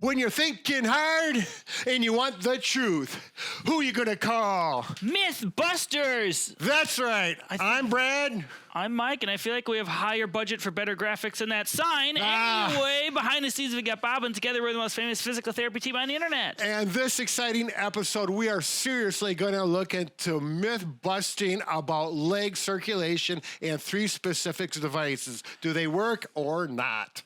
When you're thinking hard and you want the truth, who you gonna call? Mythbusters! That's right. I'm Brad. I'm Mike, and I feel like we have higher budget for better graphics than that sign. Anyway, behind the scenes, we got Bob, and together we're the most famous physical therapy team on the internet. And this exciting episode, we are seriously going to look into myth busting about leg circulation and 3 specific devices. Do they work or not?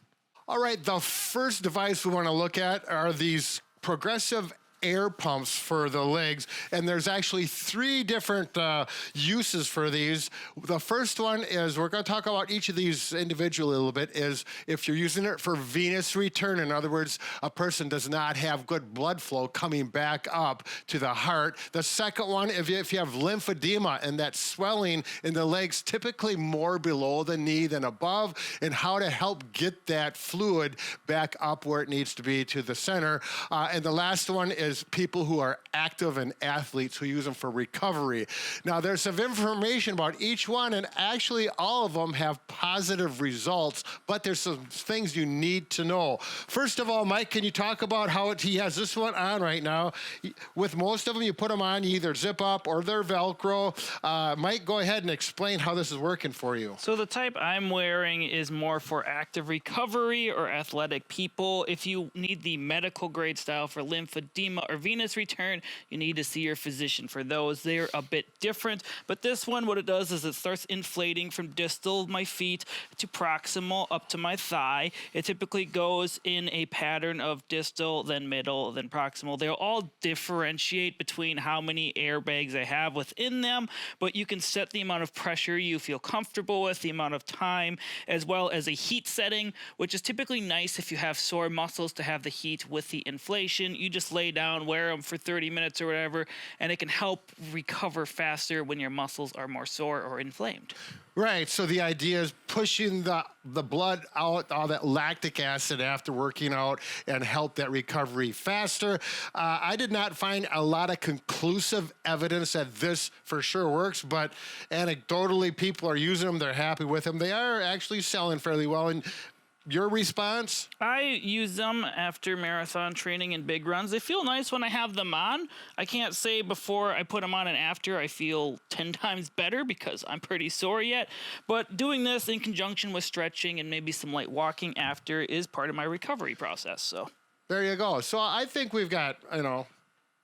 All right, the first device we want to look at are these progressive air pumps for the legs, and there's actually 3 different uses for these. The first one is, we're going to talk about each of these individually a little bit, is if you're using it for venous return. In other words, a person does not have good blood flow coming back up to the heart. The second one, if you have lymphedema and that swelling in the legs, typically more below the knee than above, and how to help get that fluid back up where it needs to be to the center. And the last one is people who are active and athletes who use them for recovery. Now, there's some information about each one, and actually all of them have positive results, but there's some things you need to know. First of all, Mike, can you talk about how he has this one on right now? With most of them, you put them on, you either zip up or they're Velcro. Mike, go ahead and explain how this is working for you. So the type I'm wearing is more for active recovery or athletic people. If you need the medical grade style for lymphedema or venous return, you need to see your physician for those. They're a bit different, but this one, what it does is it starts inflating from distal of my feet to proximal up to my thigh. It typically goes in a pattern of distal, then middle, then proximal. They'll all differentiate between how many airbags I have within them, but you can set the amount of pressure you feel comfortable with, the amount of time, as well as a heat setting, which is typically nice if you have sore muscles to have the heat with the inflation. You just lay down, wear them for 30 minutes or whatever, and it can help recover faster when your muscles are more sore or inflamed. Right, so the idea is pushing the blood out, all that lactic acid after working out, and help that recovery faster. I did not find a lot of conclusive evidence that this for sure works, but anecdotally, people are using them, they're happy with them. They are actually selling fairly well. And your response? I use them after marathon training and big runs. They feel nice when I have them on. I can't say before I put them on and after I feel 10 times better because I'm pretty sore yet. But doing this in conjunction with stretching and maybe some light walking after is part of my recovery process. So there you go. So I think we've got,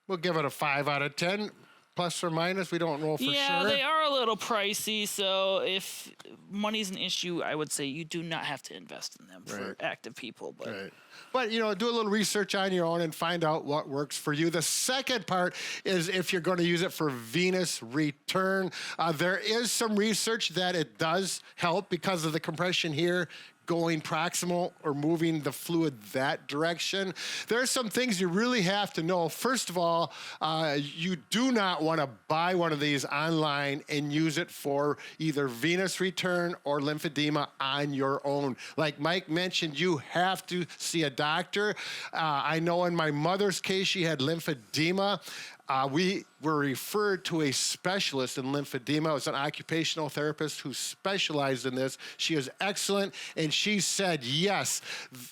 we'll give it a 5 out of 10. Plus or minus, we don't know for sure. Yeah, they are a little pricey, so if money's an issue, I would say you do not have to invest in them for active people. But But, do a little research on your own and find out what works for you. The second part is if you're going to use it for venous return. There is some research that it does help because of the compression here, going proximal or moving the fluid that direction. There are some things you really have to know. First of all, you do not want to buy one of these online and use it for either venous return or lymphedema on your own. Like Mike mentioned, you have to see a doctor. I know in my mother's case, she had lymphedema. We were referred to a specialist in lymphedema. It was an occupational therapist who specialized in this. She is excellent, and she said yes.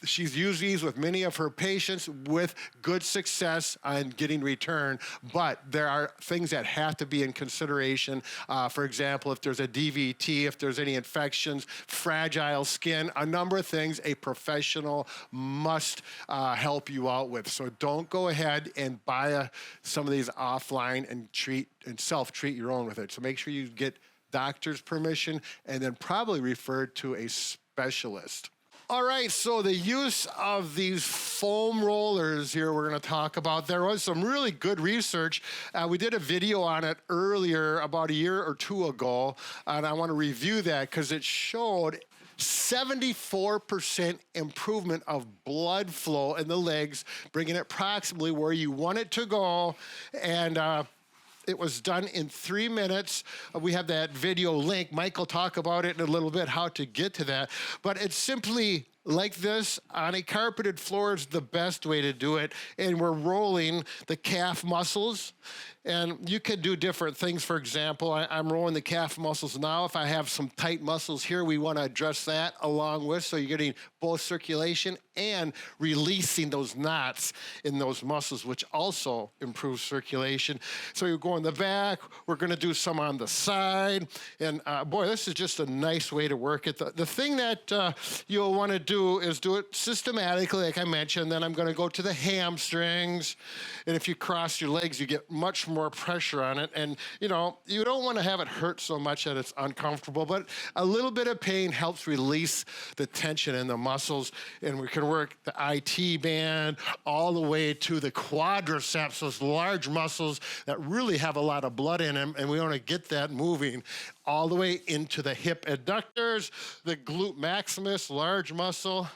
She's used these with many of her patients with good success on getting return, but there are things that have to be in consideration. For example, if there's a DVT, if there's any infections, fragile skin, a number of things a professional must help you out with. So don't go ahead and buy some of these offline and self-treat your own with it. So make sure you get doctor's permission and then probably referred to a specialist. All right, so the use of these foam rollers here we're going to talk about. There was some really good research. We did a video on it earlier, about a year or 2 ago, and I want to review that because it showed 74% improvement of blood flow in the legs, bringing it proximally where you want it to go. And it was done in 3 minutes. We have that video link. Mike will talk about it in a little bit, how to get to that. But it's simply like this on a carpeted floor is the best way to do it. And we're rolling the calf muscles And you could do different things. For example, I'm rolling the calf muscles now. If I have some tight muscles here, we want to address that along with. So you're getting both circulation and releasing those knots in those muscles, which also improves circulation. So you go in the back. We're going to do some on the side. And boy, this is just a nice way to work it. The thing that you'll want to do is do it systematically, like I mentioned. Then I'm going to go to the hamstrings. And if you cross your legs, you get much more pressure on it. And, you know, you don't want to have it hurt so much that it's uncomfortable, but a little bit of pain helps release the tension in the muscles. And we can work the IT band all the way to the quadriceps, those large muscles that really have a lot of blood in them. And we want to get that moving all the way into the hip adductors, the glute maximus, large muscle.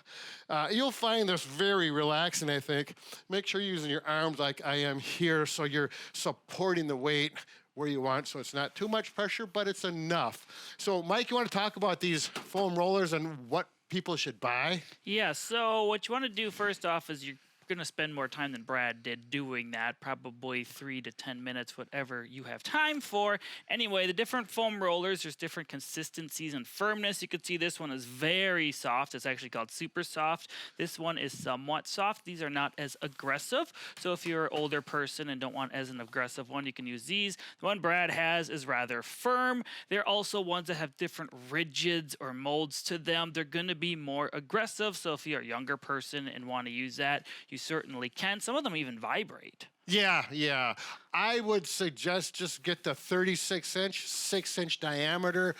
You'll find this very relaxing, I think. Make sure you're using your arms like I am here so you're supporting the weight where you want, so it's not too much pressure, but it's enough. So, Mike, you want to talk about these foam rollers and what people should buy? Yeah, so what you want to do first off is you're going to spend more time than Brad did doing that, probably 3 to 10 minutes, whatever you have time for. Anyway, the different foam rollers, there's different consistencies and firmness. You can see this one is very soft. It's actually called super soft. This one is somewhat soft. These are not as aggressive. So if you're an older person and don't want as an aggressive one, you can use these. The one Brad has is rather firm. They're also ones that have different rigids or molds to them. They're going to be more aggressive. So if you're a younger person and want to use that, you certainly can. Some of them even vibrate. Yeah. I would suggest just get the 36-inch, 6-inch diameter.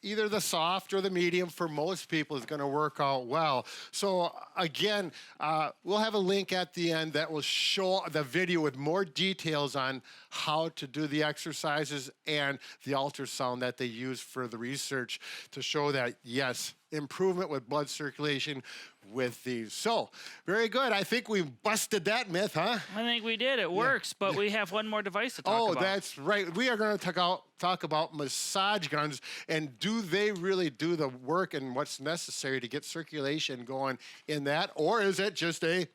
Either the soft or the medium for most people is going to work out well. So again, we'll have a link at the end that will show the video with more details on how to do the exercises and the ultrasound that they use for the research to show that, yes, improvement with blood circulation with these. So, very good. I think we busted that myth, huh? I think we did. It works, but we have one more device to talk about. Oh, that's right. We are going to talk about massage guns, and do they really do the work and what's necessary to get circulation going in that, or is it just a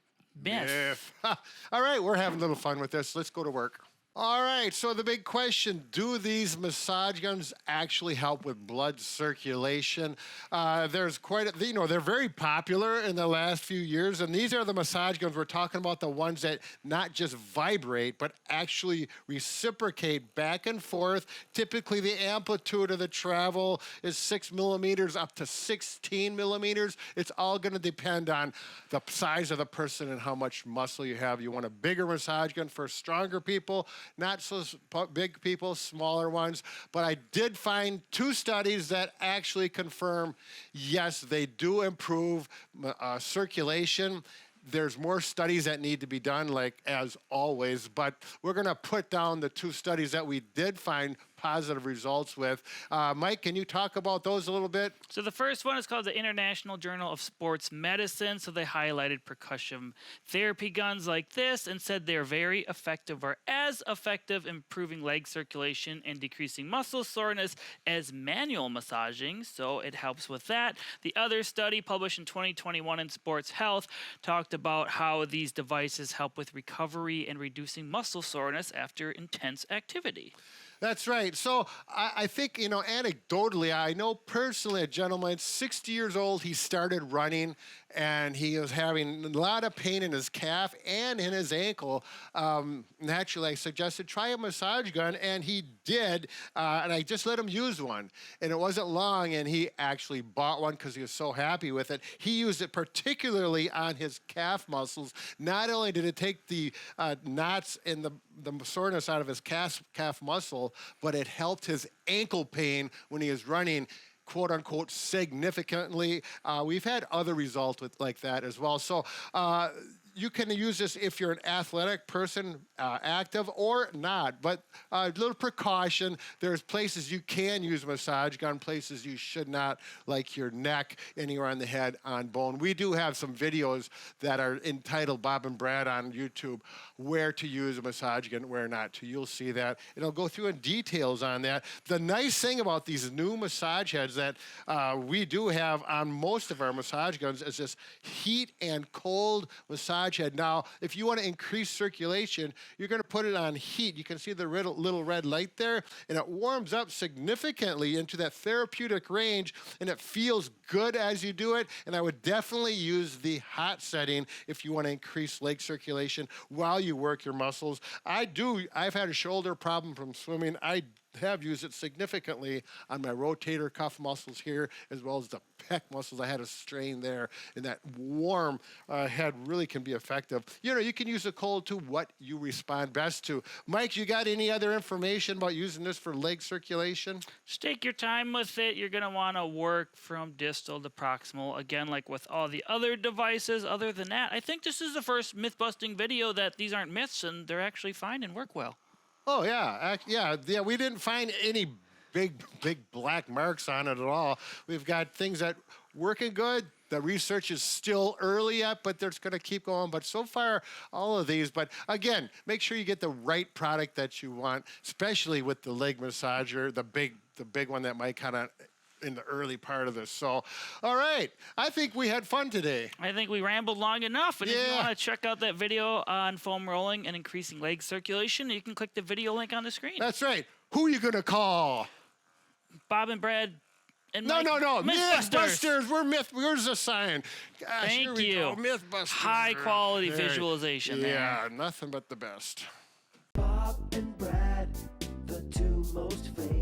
myth? All right, we're having a little fun with this. Let's go to work. All right, so the big question, do these massage guns actually help with blood circulation? There's they're very popular in the last few years, and these are the massage guns. We're talking about the ones that not just vibrate, but actually reciprocate back and forth. Typically, the amplitude of the travel is 6 millimeters up to 16 millimeters. It's all gonna depend on the size of the person and how much muscle you have. You want a bigger massage gun for stronger people, not so big people, smaller ones. But I did find 2 studies that actually confirm, yes, they do improve circulation. There's more studies that need to be done, like as always, but we're going to put down the 2 studies that we did find positive results with. Mike, can you talk about those a little bit? So the first one is called the International Journal of Sports Medicine. So they highlighted percussion therapy guns like this and said they're very effective, or as effective, improving leg circulation and decreasing muscle soreness as manual massaging. So it helps with that. The other study, published in 2021 in Sports Health, talked about how these devices help with recovery and reducing muscle soreness after intense activity. That's right. So I think, anecdotally, I know personally a gentleman, 60 years old, he started running, and he was having a lot of pain in his calf and in his ankle. Naturally, I suggested try a massage gun, and he did, and I just let him use one. And it wasn't long, and he actually bought one because he was so happy with it. He used it particularly on his calf muscles. Not only did it take the knots and the soreness out of his calf muscle, but it helped his ankle pain when he was running, quote unquote, significantly. We've had other results like that as well. So you can use this if you're an athletic person, active or not, but a little precaution. There's places you can use massage gun, places you should not, like your neck, anywhere on the head, on bone. We do have some videos that are entitled Bob and Brad on YouTube, where to use a massage gun, where not to. You'll see that. And I'll go through in details on that. The nice thing about these new massage heads that we do have on most of our massage guns is this heat and cold massage massage head. Now, if you want to increase circulation, you're going to put it on heat. You can see the little red light there, and it warms up significantly into that therapeutic range, and it feels good as you do it. And I would definitely use the hot setting if you want to increase leg circulation while you work your muscles. I've had a shoulder problem from swimming. I have used it significantly on my rotator cuff muscles here, as well as the pec muscles. I had a strain there, and that warm head really can be effective. You know, you can use the cold to what you respond best to. Mike, you got any other information about using this for leg circulation? Just take your time with it. You're going to want to work from distal to proximal. Again, like with all the other devices, other than that, I think this is the first myth-busting video that these aren't myths and they're actually fine and work well. Oh, yeah. Yeah, we didn't find any big black marks on it at all. We've got things that working good. The research is still early yet, but it's going to keep going. But so far, all of these. But again, make sure you get the right product that you want, especially with the leg massager, the big one that might kind of in the early part of this. So, all right. I think we had fun today. I think we rambled long enough. And if you want to check out that video on foam rolling and increasing leg circulation, you can click the video link on the screen. That's right. Who are you going to call? Bob and Brad and No. Mythbusters. Where's the sign? Gosh, Thank here we you. go. Mythbusters. High quality There. visualization there. Yeah, nothing but the best. Bob and Brad, the two most famous.